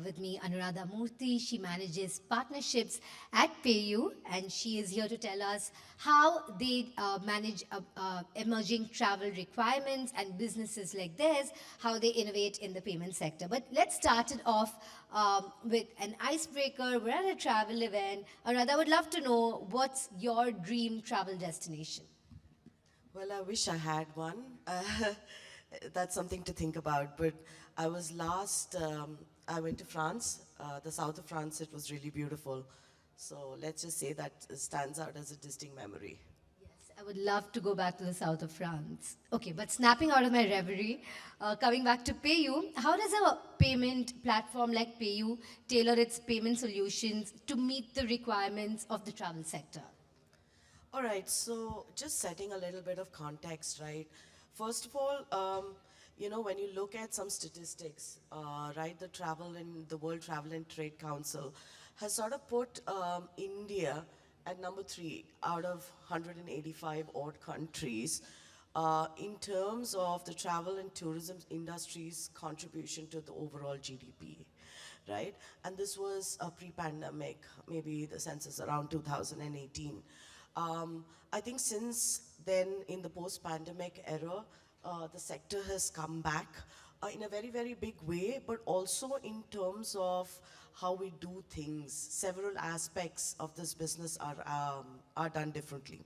with me Anuradha Murthy. She manages partnerships at PayU, and she is here to tell us how they manage emerging travel requirements and businesses like this, how they innovate in the payment sector. But let's start it off with an icebreaker. We're at a travel event. Anuradha, I would love to know what's your dream travel destination? Well, I wish I had one. That's something to think about. But I went to France, the south of France. It was really beautiful. So let's just say that stands out as a distinct memory. Yes, I would love to go back to the south of France. Okay, but snapping out of my reverie, coming back to PayU, how does a payment platform like PayU tailor its payment solutions to meet the requirements of the travel sector? All right, so just setting a little bit of context, right? First of all, when you look at some statistics, right, the World Travel and Trade Council has sort of put India at number 3 out of 185 odd countries in terms of the travel and tourism industry's contribution to the overall GDP, right? And this was a pre-pandemic, maybe the census around 2018. I think since then, in the post-pandemic era, the sector has come back in a very, very big way, but also in terms of how we do things. Several aspects of this business are done differently.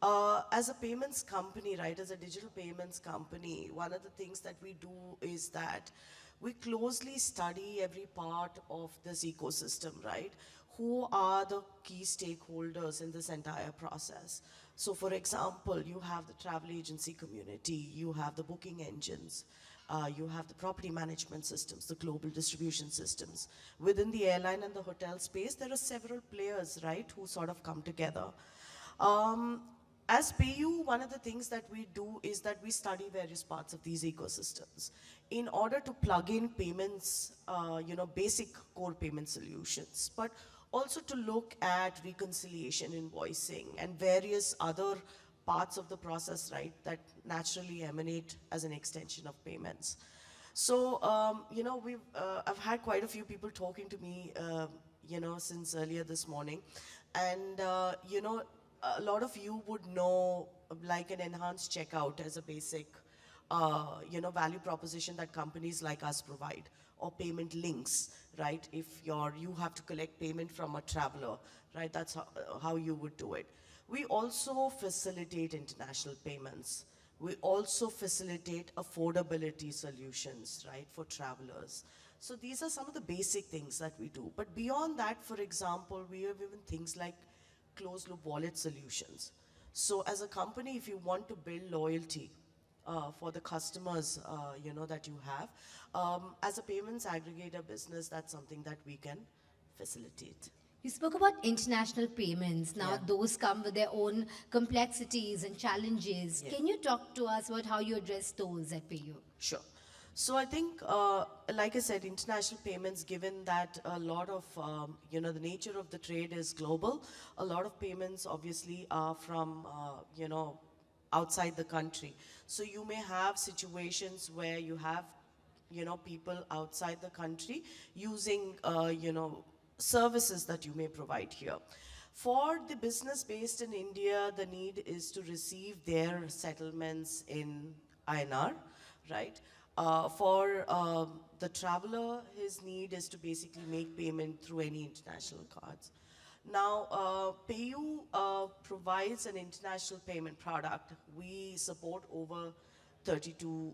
As a payments company, right, as a digital payments company, one of the things that we do is that we closely study every part of this ecosystem, right? Who are the key stakeholders in this entire process? So for example, you have the travel agency community, you have the booking engines, you have the property management systems, the global distribution systems. Within the airline and the hotel space, there are several players, right, who sort of come together. Um, as PayU, one of the things that we do is that we study various parts of these ecosystems in order to plug in payments, basic core payment solutions, but also to look at reconciliation, invoicing, and various other parts of the process, right, that naturally emanate as an extension of payments. So, I've had quite a few people talking to me, since earlier this morning. And, a lot of you would know like an enhanced checkout as a basic, value proposition that companies like us provide, or payment links, right? If you have to collect payment from a traveler, right? That's how you would do it. We also facilitate international payments. We also facilitate affordability solutions, right, for travelers. So these are some of the basic things that we do. But beyond that, for example, we have even things like closed loop wallet solutions. So as a company, if you want to build loyalty for the customers, that you have, as a payments aggregator business, that's something that we can facilitate. You spoke about international payments. Now, Yeah. those come with their own complexities and challenges. Yeah. Can you talk to us about how you address those at PayU? Sure. So I think, like I said, international payments, given that a lot of, the nature of the trade is global, a lot of payments obviously are from, outside the country. So you may have situations where you have, people outside the country using, services that you may provide here. For the business based in India, the need is to receive their settlements in INR, right? For the traveler, his need is to basically make payment through any international cards. Now, PayU provides an international payment product. We support over 32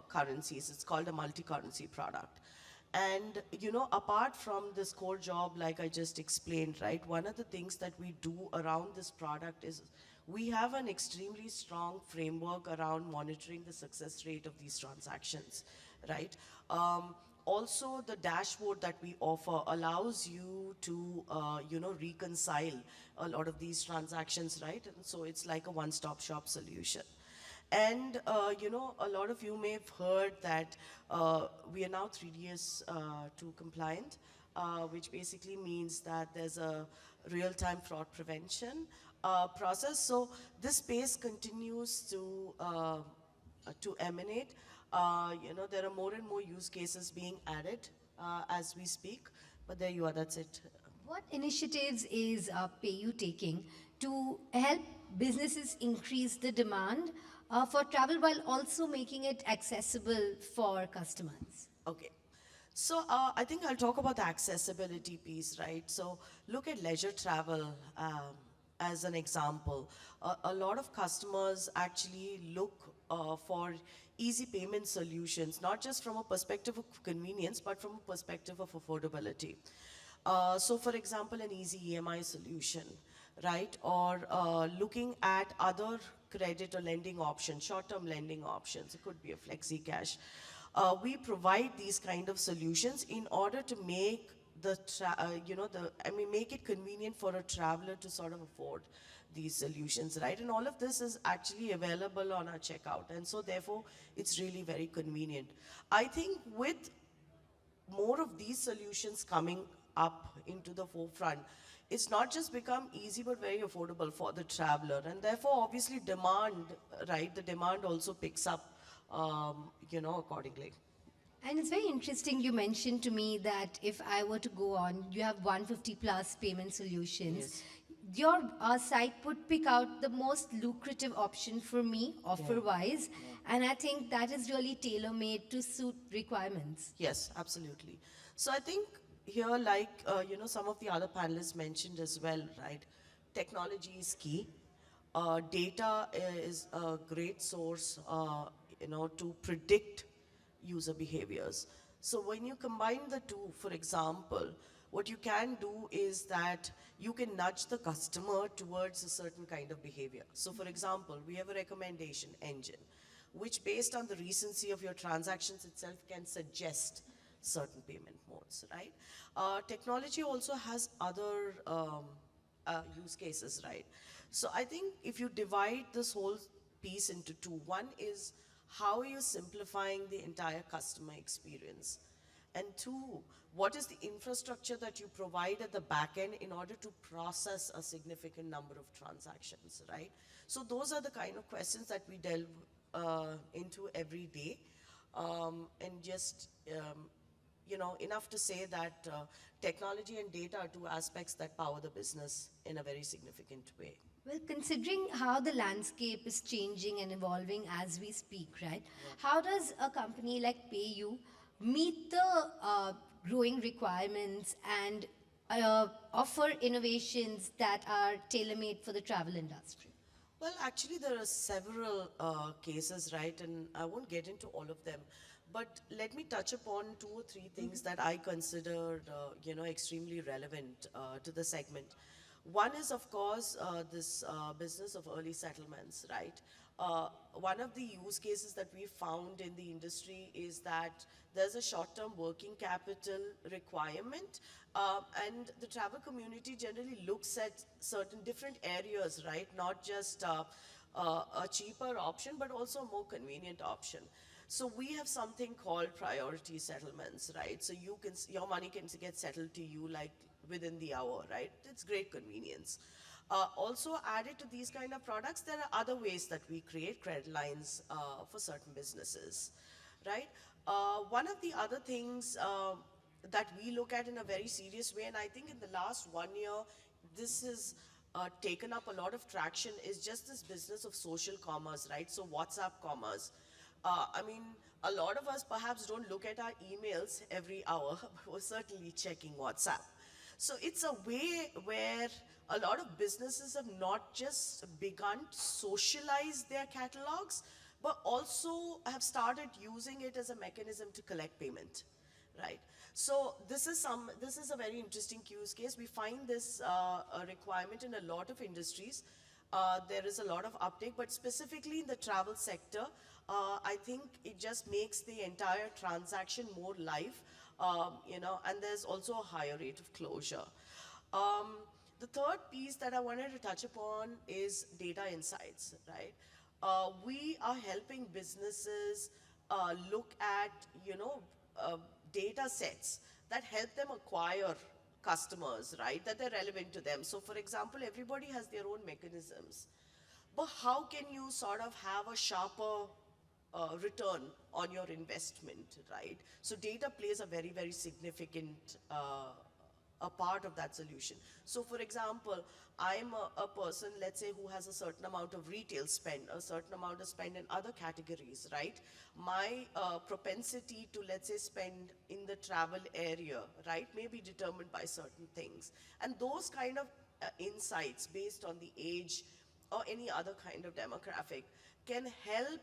currencies. It's called a multi-currency product. And, apart from this core job, like I just explained, right, one of the things that we do around this product is we have an extremely strong framework around monitoring the success rate of these transactions, right? Also, the dashboard that we offer allows you to, reconcile a lot of these transactions, right? And so it's like a one-stop shop solution. And, a lot of you may have heard that we are now 3 years to compliant, which basically means that there's a real-time fraud prevention process. So this space continues to emanate. There are more and more use cases being added as we speak. But there you are, that's it. What initiatives is PayU taking to help businesses increase the demand for travel while also making it accessible for customers? Okay. So I think I'll talk about the accessibility piece, right? So look at leisure travel as an example. A lot of customers actually look for easy payment solutions, not just from a perspective of convenience, but from a perspective of affordability. So for example, an easy EMI solution, right? Or looking at other credit or lending options, short-term lending options. It could be a flexi cash. We provide these kind of solutions in order to make make it convenient for a traveler to sort of afford these solutions, right? And all of this is actually available on our checkout. And so therefore, it's really very convenient. I think with more of these solutions coming up into the forefront, it's not just become easy but very affordable for the traveler, and therefore obviously demand, right, the demand also picks up accordingly. And it's very interesting you mentioned to me that if I were to go on, you have 150 plus payment solutions. Yes. Your site would pick out the most lucrative option for me, Yeah. offer wise, and I think that is really tailor made to suit requirements. Yes, absolutely. So I think here, like, some of the other panelists mentioned as well, right? Technology is key. Data is a great source, to predict user behaviors. So when you combine the two, for example, what you can do is that you can nudge the customer towards a certain kind of behavior. So for example, we have a recommendation engine, which based on the recency of your transactions itself can suggest certain payment modes, right? Technology also has other use cases, right? So I think if you divide this whole piece into two, one is how are you simplifying the entire customer experience? And two, what is the infrastructure that you provide at the back end in order to process a significant number of transactions, right? So those are the kind of questions that we delve into every day. And just, enough to say that technology and data are two aspects that power the business in a very significant way. Well, considering how the landscape is changing and evolving as we speak, right? How does a company like PayU meet the growing requirements and offer innovations that are tailor made for the travel industry? Well, actually, there are several cases, right? And I won't get into all of them. But let me touch upon two or three things that I considered, extremely relevant to the segment. One is, of course, this business of early settlements, right? One of the use cases that we found in the industry is that there's a short-term working capital requirement, and the travel community generally looks at certain different areas, right? Not just a cheaper option, but also a more convenient option. So we have something called priority settlements, right? So your money can get settled to you like within the hour, right? It's great convenience. Also added to these kind of products, there are other ways that we create credit lines for certain businesses, right? One of the other things that we look at in a very serious way, and I think in the last 1 year, this has taken up a lot of traction, is just this business of social commerce, right? So WhatsApp commerce. I mean, a lot of us perhaps don't look at our emails every hour, but we're certainly checking WhatsApp. So it's a way where a lot of businesses have not just begun to socialize their catalogs, but also have started using it as a mechanism to collect payment, right? So this is a very interesting use case. We find this a requirement in a lot of industries. There is a lot of uptake, but specifically in the travel sector, I think it just makes the entire transaction more live, and there's also a higher rate of closure. The third piece that I wanted to touch upon is data insights, right? We are helping businesses look at, data sets that help them acquire customers, right? That they're relevant to them. So for example, everybody has their own mechanisms. But how can you sort of have a sharper return on your investment, right? So data plays a very, very significant a part of that solution. So for example, I'm a person, let's say, who has a certain amount of retail spend, a certain amount of spend in other categories, right? My propensity to, let's say, spend in the travel area, right, may be determined by certain things. And those kind of insights based on the age or any other kind of demographic can help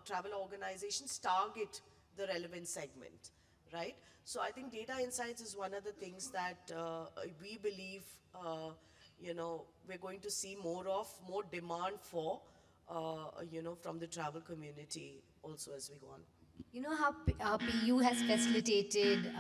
travel organizations target the relevant segment, right? So I think data insights is one of the things that we believe, we're going to see more of, more demand for, from the travel community also as we go on. You know how PU has facilitated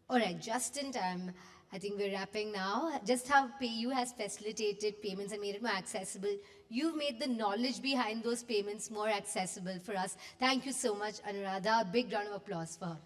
all right, just in time. I think we're wrapping now. Just how PayU has facilitated payments and made it more accessible. You've made the knowledge behind those payments more accessible for us. Thank you so much, Anuradha. A big round of applause for her.